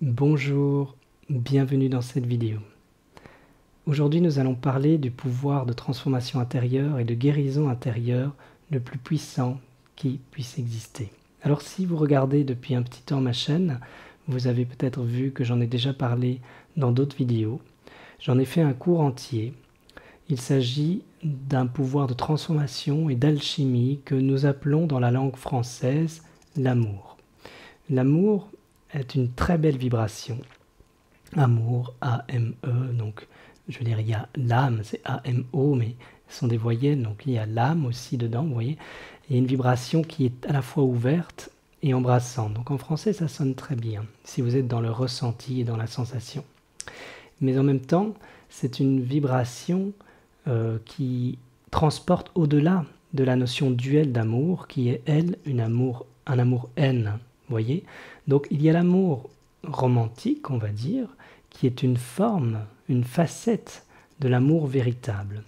Bonjour, bienvenue dans cette vidéo. Aujourd'hui, nous allons parler du pouvoir de transformation intérieure et de guérison intérieure le plus puissant qui puisse exister. Alors si vous regardez depuis un petit temps ma chaîne, vous avez peut-être vu que j'en ai déjà parlé dans d'autres vidéos. J'en ai fait un cours entier. Il s'agit d'un pouvoir de transformation et d'alchimie que nous appelons dans la langue française l'amour. L'amour est une très belle vibration. Amour, A-M-E, donc je veux dire il y a l'âme, c'est A-M-O, mais ce sont des voyelles, donc il y a l'âme aussi dedans, vous voyez. Il y a une vibration qui est à la fois ouverte et embrassante. Donc en français ça sonne très bien, si vous êtes dans le ressenti et dans la sensation. Mais en même temps, c'est une vibration qui transporte au-delà de la notion duelle d'amour, qui est elle, un amour-haine, vous voyez. Donc il y a l'amour romantique, on va dire, qui est une forme, une facette de l'amour véritable,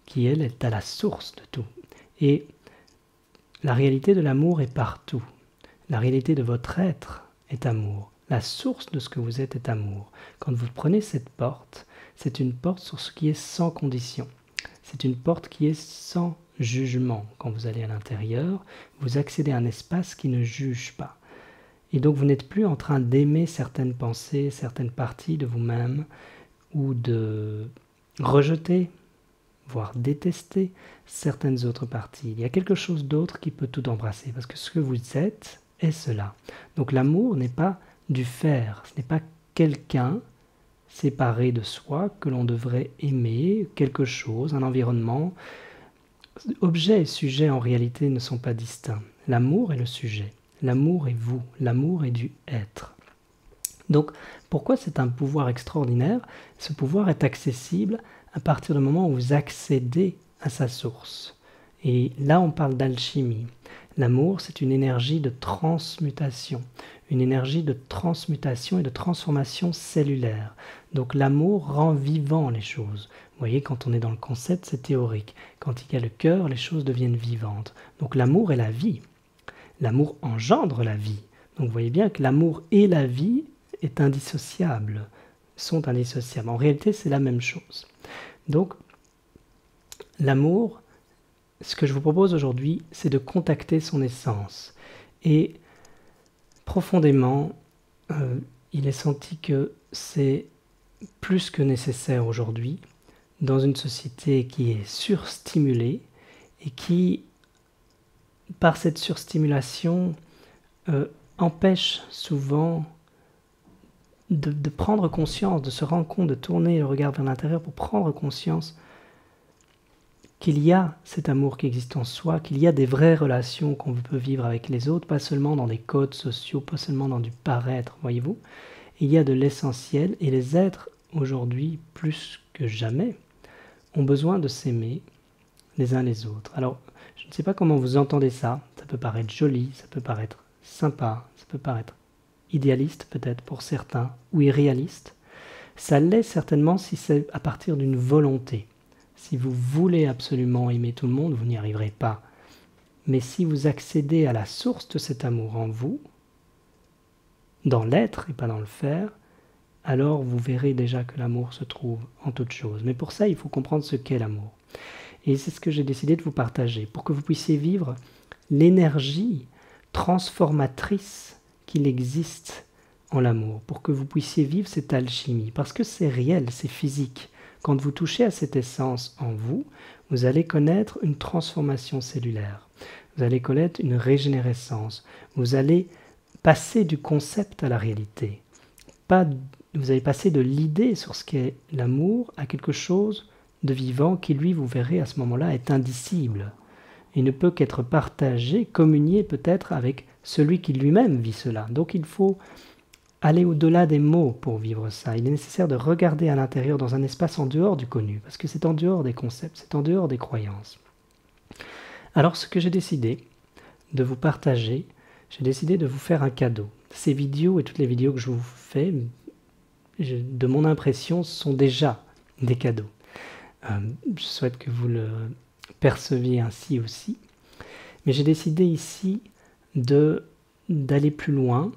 qui elle est à la source de tout. Et la réalité de l'amour est partout. La réalité de votre être est amour. La source de ce que vous êtes est amour. Quand vous prenez cette porte, c'est une porte sur ce qui est sans condition. C'est une porte qui est sans jugement. Quand vous allez à l'intérieur, vous accédez à un espace qui ne juge pas. Et donc vous n'êtes plus en train d'aimer certaines pensées, certaines parties de vous-même, ou de rejeter, voire détester certaines autres parties. Il y a quelque chose d'autre qui peut tout embrasser, parce que ce que vous êtes est cela. Donc l'amour n'est pas du faire, ce n'est pas quelqu'un séparé de soi que l'on devrait aimer, quelque chose, un environnement. Objet et sujet en réalité ne sont pas distincts. L'amour est le sujet. L'amour est vous, l'amour est du être. Donc, pourquoi c'est un pouvoir extraordinaire? Ce pouvoir est accessible à partir du moment où vous accédez à sa source. Et là, on parle d'alchimie. L'amour, c'est une énergie de transmutation, une énergie de transmutation et de transformation cellulaire. Donc l'amour rend vivant les choses. Vous voyez, quand on est dans le concept, c'est théorique. Quand il y a le cœur, les choses deviennent vivantes. Donc l'amour est la vie. L'amour engendre la vie. Donc vous voyez bien que l'amour et la vie est indissociable, sont indissociables. En réalité, c'est la même chose. Donc, l'amour, ce que je vous propose aujourd'hui, c'est de contacter son essence. Et profondément, il est senti que c'est plus que nécessaire aujourd'hui dans une société qui est surstimulée et qui, par cette surstimulation, empêche souvent de prendre conscience, de se rendre compte, de tourner le regard vers l'intérieur pour prendre conscience qu'il y a cet amour qui existe en soi, qu'il y a des vraies relations qu'on peut vivre avec les autres, pas seulement dans des codes sociaux, pas seulement dans du paraître, voyez-vous. Il y a de l'essentiel et les êtres, aujourd'hui, plus que jamais, ont besoin de s'aimer les uns les autres. Alors, je ne sais pas comment vous entendez ça, ça peut paraître joli, ça peut paraître sympa, ça peut paraître idéaliste peut-être pour certains, ou irréaliste. Ça l'est certainement si c'est à partir d'une volonté. Si vous voulez absolument aimer tout le monde, vous n'y arriverez pas. Mais si vous accédez à la source de cet amour en vous, dans l'être et pas dans le faire, alors vous verrez déjà que l'amour se trouve en toute chose. Mais pour ça, il faut comprendre ce qu'est l'amour. Et c'est ce que j'ai décidé de vous partager, pour que vous puissiez vivre l'énergie transformatrice qu'il existe en l'amour, pour que vous puissiez vivre cette alchimie, parce que c'est réel, c'est physique. Quand vous touchez à cette essence en vous, vous allez connaître une transformation cellulaire, vous allez connaître une régénérescence, vous allez passer du concept à la réalité. Vous allez passer de l'idée sur ce qu'est l'amour à quelque chose de vivant qui, lui, vous verrez à ce moment-là, est indicible. Il ne peut qu'être partagé, communié peut-être avec celui qui lui-même vit cela. Donc il faut aller au-delà des mots pour vivre ça. Il est nécessaire de regarder à l'intérieur dans un espace en dehors du connu, parce que c'est en dehors des concepts, c'est en dehors des croyances. Alors ce que j'ai décidé de vous partager, j'ai décidé de vous faire un cadeau. Ces vidéos et toutes les vidéos que je vous fais, de mon impression, sont déjà des cadeaux. Je souhaite que vous le perceviez ainsi aussi. Mais j'ai décidé ici d'aller plus loin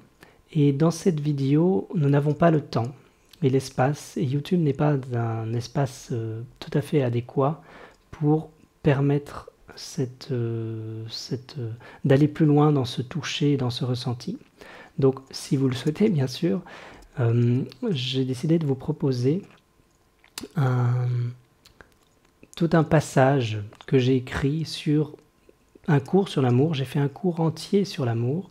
Et dans cette vidéo, nous n'avons pas le temps et l'espace, et YouTube n'est pas un espace tout à fait adéquat pour permettre d'aller plus loin dans ce toucher, dans ce ressenti. Donc si vous le souhaitez, bien sûr, j'ai décidé de vous proposer tout un passage que j'ai écrit sur un cours sur l'amour. J'ai fait un cours entier sur l'amour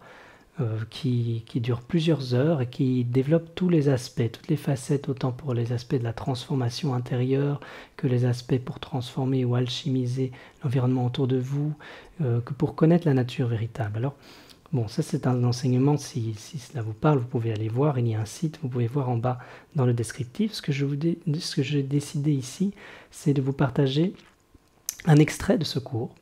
qui dure plusieurs heures et qui développe tous les aspects, toutes les facettes, autant pour les aspects de la transformation intérieure que les aspects pour transformer ou alchimiser l'environnement autour de vous, que pour connaître la nature véritable. Alors, bon, ça c'est un enseignement, si cela vous parle, vous pouvez aller voir, il y a un site, vous pouvez voir en bas dans le descriptif. Ce que j'ai décidé ici, c'est de vous partager un extrait de ce cours,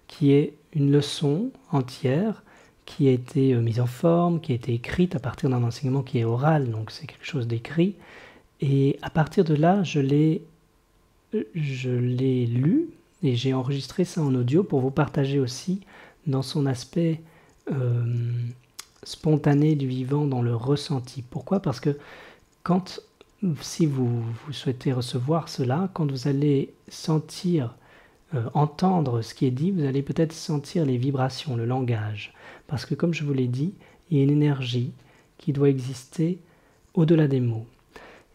qui est une leçon entière, qui a été mise en forme, qui a été écrite à partir d'un enseignement qui est oral, donc c'est quelque chose d'écrit. Et à partir de là, je l'ai lu et j'ai enregistré ça en audio pour vous partager aussi dans son aspect spontané du vivant, dans le ressenti. Pourquoi? Parce que si vous souhaitez recevoir cela, quand vous allez sentir, entendre ce qui est dit, vous allez peut-être sentir les vibrations, le langage. Parce que comme je vous l'ai dit, il y a une énergie qui doit exister au-delà des mots.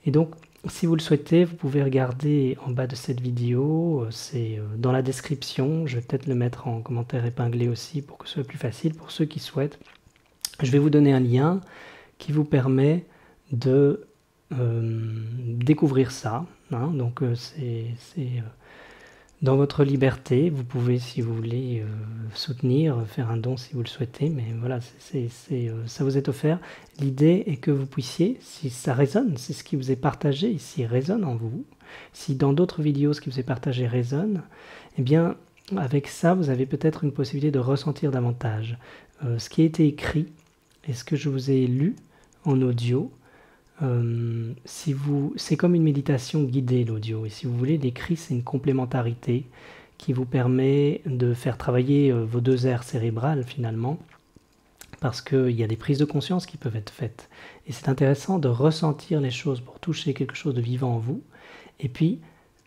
Et donc, si vous le souhaitez, vous pouvez regarder en bas de cette vidéo, c'est dans la description, je vais peut-être le mettre en commentaire épinglé aussi pour que ce soit plus facile pour ceux qui souhaitent. Je vais vous donner un lien qui vous permet de découvrir ça. Hein. Donc c'est dans votre liberté, vous pouvez, si vous voulez, soutenir, faire un don si vous le souhaitez, mais voilà, ça vous est offert. L'idée est que vous puissiez, si ça résonne, c'est ce qui vous est partagé ici résonne en vous, si dans d'autres vidéos ce qui vous est partagé résonne, eh bien, avec ça, vous avez peut-être une possibilité de ressentir davantage. Ce qui a été écrit et ce que je vous ai lu en audio, c'est comme une méditation guidée, l'audio, et si vous voulez, l'écrit c'est une complémentarité qui vous permet de faire travailler vos deux aires cérébrales finalement, parce qu'il y a des prises de conscience qui peuvent être faites, et c'est intéressant de ressentir les choses pour toucher quelque chose de vivant en vous, et puis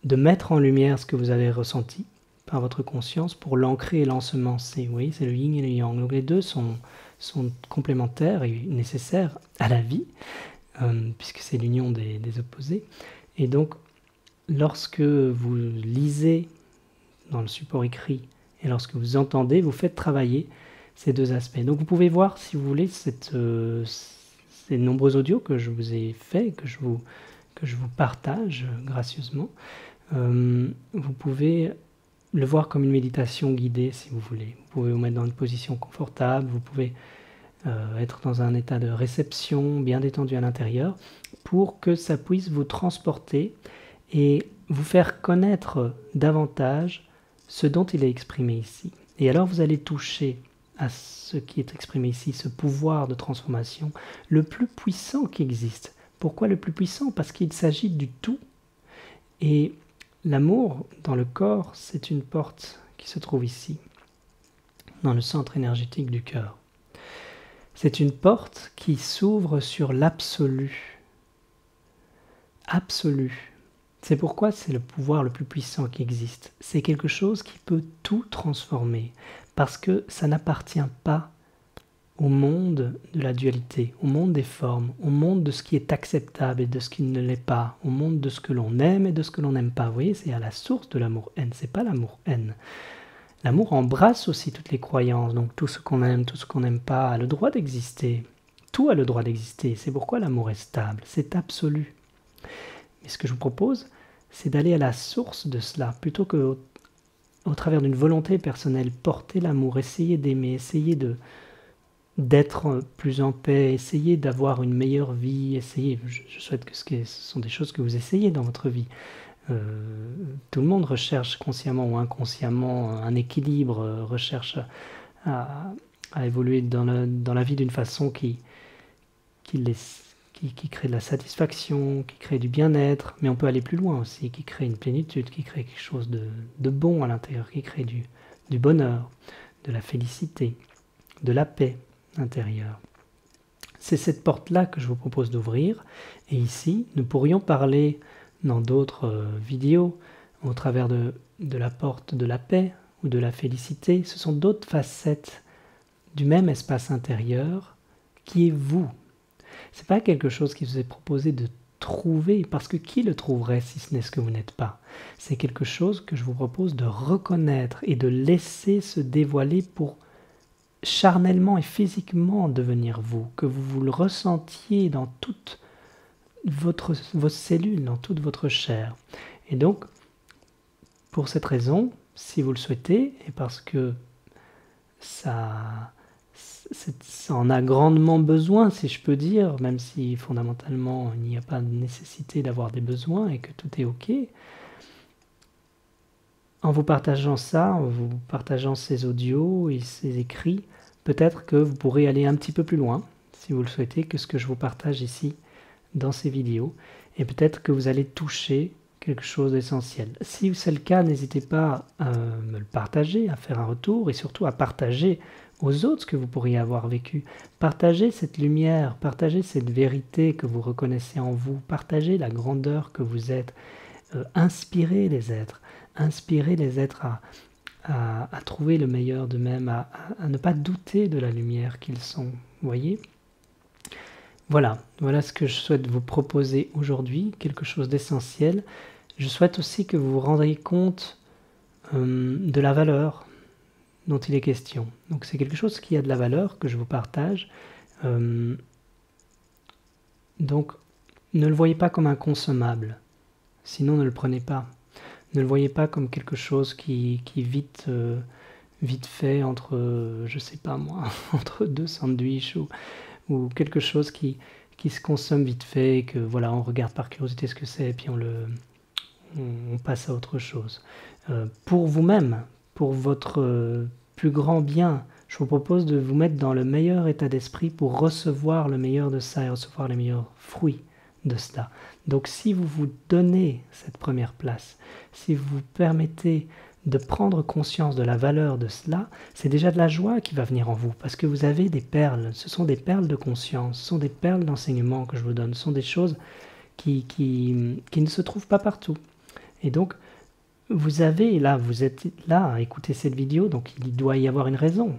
de mettre en lumière ce que vous avez ressenti par votre conscience pour l'ancrer et l'ensemencer. Vous voyez, c'est le yin et le yang, donc les deux sont complémentaires et nécessaires à la vie, puisque c'est l'union des opposés. Et donc, lorsque vous lisez dans le support écrit et lorsque vous entendez, vous faites travailler ces deux aspects. Donc vous pouvez voir, si vous voulez, ces nombreux audios que je vous ai faits, que je vous partage gracieusement. Vous pouvez le voir comme une méditation guidée, si vous voulez. Vous pouvez vous mettre dans une position confortable, vous pouvez être dans un état de réception bien détendu à l'intérieur pour que ça puisse vous transporter et vous faire connaître davantage ce dont il est exprimé ici. Et alors vous allez toucher à ce qui est exprimé ici, ce pouvoir de transformation le plus puissant qui existe. Pourquoi le plus puissant? Parce qu'il s'agit du tout. Et l'amour dans le corps, c'est une porte qui se trouve ici, dans le centre énergétique du cœur. C'est une porte qui s'ouvre sur l'absolu. Absolu. C'est pourquoi c'est le pouvoir le plus puissant qui existe. C'est quelque chose qui peut tout transformer, parce que ça n'appartient pas au monde de la dualité, au monde des formes, au monde de ce qui est acceptable et de ce qui ne l'est pas, au monde de ce que l'on aime et de ce que l'on n'aime pas. Vous voyez, c'est à la source de l'amour-haine, c'est pas l'amour-haine. L'amour embrasse aussi toutes les croyances, donc tout ce qu'on aime, tout ce qu'on n'aime pas a le droit d'exister. Tout a le droit d'exister, c'est pourquoi l'amour est stable, c'est absolu. Mais ce que je vous propose, c'est d'aller à la source de cela, plutôt que au travers d'une volonté personnelle, porter l'amour, essayer d'aimer, essayer d'être plus en paix, essayer d'avoir une meilleure vie, essayer, je souhaite que ce sont des choses que vous essayez dans votre vie. Tout le monde recherche consciemment ou inconsciemment un équilibre, recherche à évoluer dans la vie d'une façon qui crée de la satisfaction, qui crée du bien-être, mais on peut aller plus loin aussi, qui crée une plénitude, qui crée quelque chose de bon à l'intérieur, qui crée du bonheur, de la félicité, de la paix intérieure. c'est cette porte-là que je vous propose d'ouvrir. Et ici, nous pourrions parler dans d'autres vidéos au travers de la porte de la paix ou de la félicité. Ce sont d'autres facettes du même espace intérieur qui est vous. Ce n'est pas quelque chose qui vous est proposé de trouver, parce que qui le trouverait si ce n'est ce que vous n'êtes pas? C'est quelque chose que je vous propose de reconnaître et de laisser se dévoiler pour charnellement et physiquement devenir vous, que vous le ressentiez dans toutes vos cellules, dans toute votre chair. Et donc, pour cette raison, si vous le souhaitez, et parce que ça en a grandement besoin, si je peux dire, même si fondamentalement il n'y a pas de nécessité d'avoir des besoins et que tout est ok, en vous partageant ça, en vous partageant ces audios et ces écrits, peut-être que vous pourrez aller un petit peu plus loin, si vous le souhaitez, que ce que je vous partage ici dans ces vidéos, et peut-être que vous allez toucher quelque chose d'essentiel. Si c'est le cas, n'hésitez pas à me le partager, à faire un retour, et surtout à partager aux autres ce que vous pourriez avoir vécu. Partagez cette lumière, partagez cette vérité que vous reconnaissez en vous, partagez la grandeur que vous êtes, inspirez les êtres à trouver le meilleur d'eux-mêmes, à ne pas douter de la lumière qu'ils sont, vous voyez ? Voilà ce que je souhaite vous proposer aujourd'hui, quelque chose d'essentiel. Je souhaite aussi que vous vous rendiez compte de la valeur dont il est question. Donc c'est quelque chose qui a de la valeur, que je vous partage. Donc ne le voyez pas comme un consommable, sinon ne le prenez pas. Ne le voyez pas comme quelque chose qui vite fait entre, je sais pas moi, entre deux sandwichs ou quelque chose qui se consomme vite fait et que voilà, on regarde par curiosité ce que c'est et puis on passe à autre chose. Pour vous-même, pour votre plus grand bien, je vous propose de vous mettre dans le meilleur état d'esprit pour recevoir le meilleur de ça et recevoir les meilleurs fruits de cela. Donc si vous vous donnez cette première place, si vous vous permettez de prendre conscience de la valeur de cela, c'est déjà de la joie qui va venir en vous, parce que vous avez des perles, ce sont des perles de conscience, ce sont des perles d'enseignement que je vous donne, ce sont des choses qui ne se trouvent pas partout. Et donc, vous êtes là à écouter cette vidéo, donc il doit y avoir une raison.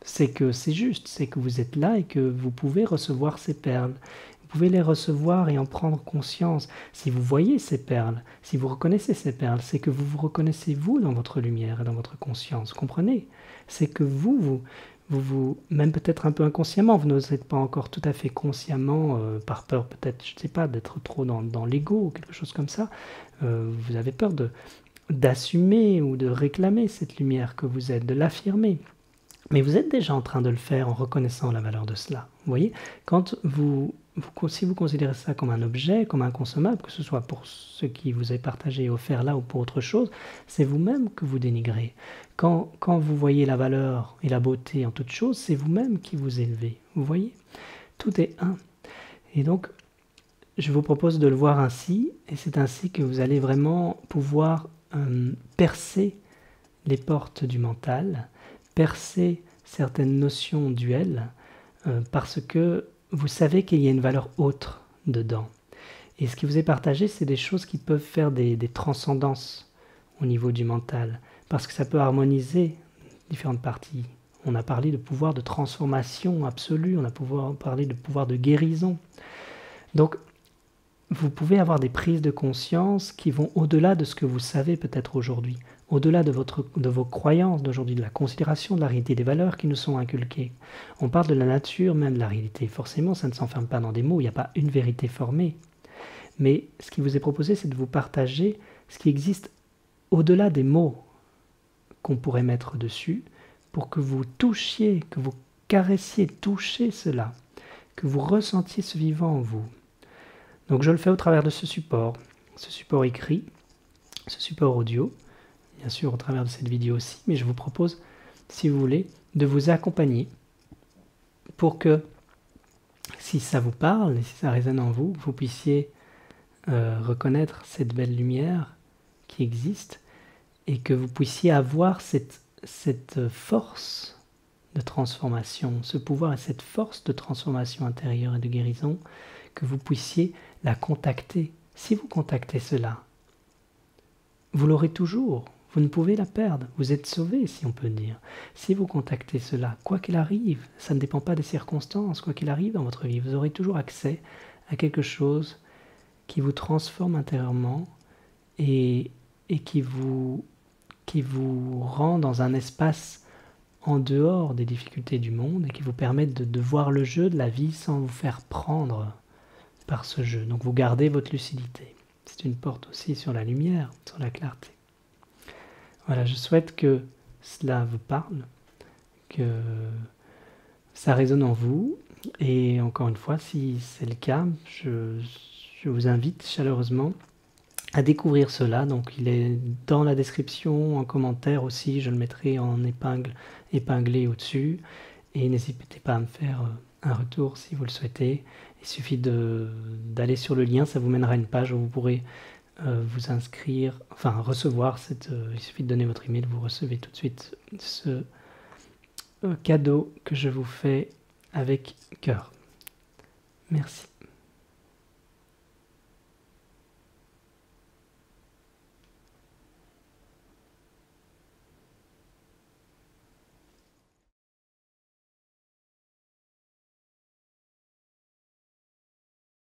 C'est que c'est juste, c'est que vous êtes là et que vous pouvez recevoir ces perles. Vous pouvez les recevoir et en prendre conscience. Si vous voyez ces perles, si vous reconnaissez ces perles, c'est que vous vous reconnaissez vous dans votre lumière et dans votre conscience. Comprenez? C'est que vous, même peut-être un peu inconsciemment, vous n'osez pas encore tout à fait consciemment, par peur peut-être, je ne sais pas, d'être trop dans l'ego ou quelque chose comme ça. Vous avez peur d'assumer ou de réclamer cette lumière que vous êtes, de l'affirmer. Mais vous êtes déjà en train de le faire en reconnaissant la valeur de cela. Vous voyez, si vous considérez ça comme un objet, comme un consommable, que ce soit pour ce qui vous est partagé et offert là ou pour autre chose, c'est vous-même que vous dénigrez. Quand vous voyez la valeur et la beauté en toute chose, c'est vous-même qui vous élevez. Vous voyez, tout est un. Et donc, je vous propose de le voir ainsi, et c'est ainsi que vous allez vraiment pouvoir percer les portes du mental, percer certaines notions duelles, parce que vous savez qu'il y a une valeur autre dedans. Et ce qui vous est partagé, c'est des choses qui peuvent faire des transcendances au niveau du mental, parce que ça peut harmoniser différentes parties. On a parlé de pouvoir de transformation absolue, on a parlé de pouvoir de guérison. Donc, vous pouvez avoir des prises de conscience qui vont au-delà de ce que vous savez peut-être aujourd'hui, au-delà de vos croyances d'aujourd'hui, de la considération de la réalité des valeurs qui nous sont inculquées. On parle de la nature même de la réalité. Forcément, ça ne s'enferme pas dans des mots, il n'y a pas une vérité formée. Mais ce qui vous est proposé, c'est de vous partager ce qui existe au-delà des mots qu'on pourrait mettre dessus, pour que vous touchiez, que vous caressiez, touchiez cela, que vous ressentiez ce vivant en vous. Donc je le fais au travers de ce support écrit, ce support audio, bien sûr au travers de cette vidéo aussi, mais je vous propose, si vous voulez, de vous accompagner pour que, si ça vous parle et si ça résonne en vous, vous puissiez reconnaître cette belle lumière qui existe et que vous puissiez avoir cette force de transformation, ce pouvoir et cette force de transformation intérieure et de guérison, que vous puissiez la contacter. Si vous contactez cela, vous l'aurez toujours. Vous ne pouvez la perdre. Vous êtes sauvé, si on peut dire. Si vous contactez cela, quoi qu'il arrive, ça ne dépend pas des circonstances, quoi qu'il arrive dans votre vie, vous aurez toujours accès à quelque chose qui vous transforme intérieurement et qui vous rend dans un espace en dehors des difficultés du monde et qui vous permet de voir le jeu de la vie sans vous faire prendre par ce jeu. Donc vous gardez votre lucidité. C'est une porte aussi sur la lumière, sur la clarté. Voilà, je souhaite que cela vous parle, que ça résonne en vous. Et encore une fois, si c'est le cas, je vous invite chaleureusement à découvrir cela. Donc il est dans la description, en commentaire aussi, je le mettrai en épinglé au-dessus. Et n'hésitez pas à me faire un retour si vous le souhaitez. Il suffit d'aller sur le lien, ça vous mènera à une page où vous pourrez vous inscrire, enfin recevoir il suffit de donner votre email, vous recevez tout de suite ce cadeau que je vous fais avec cœur. Merci.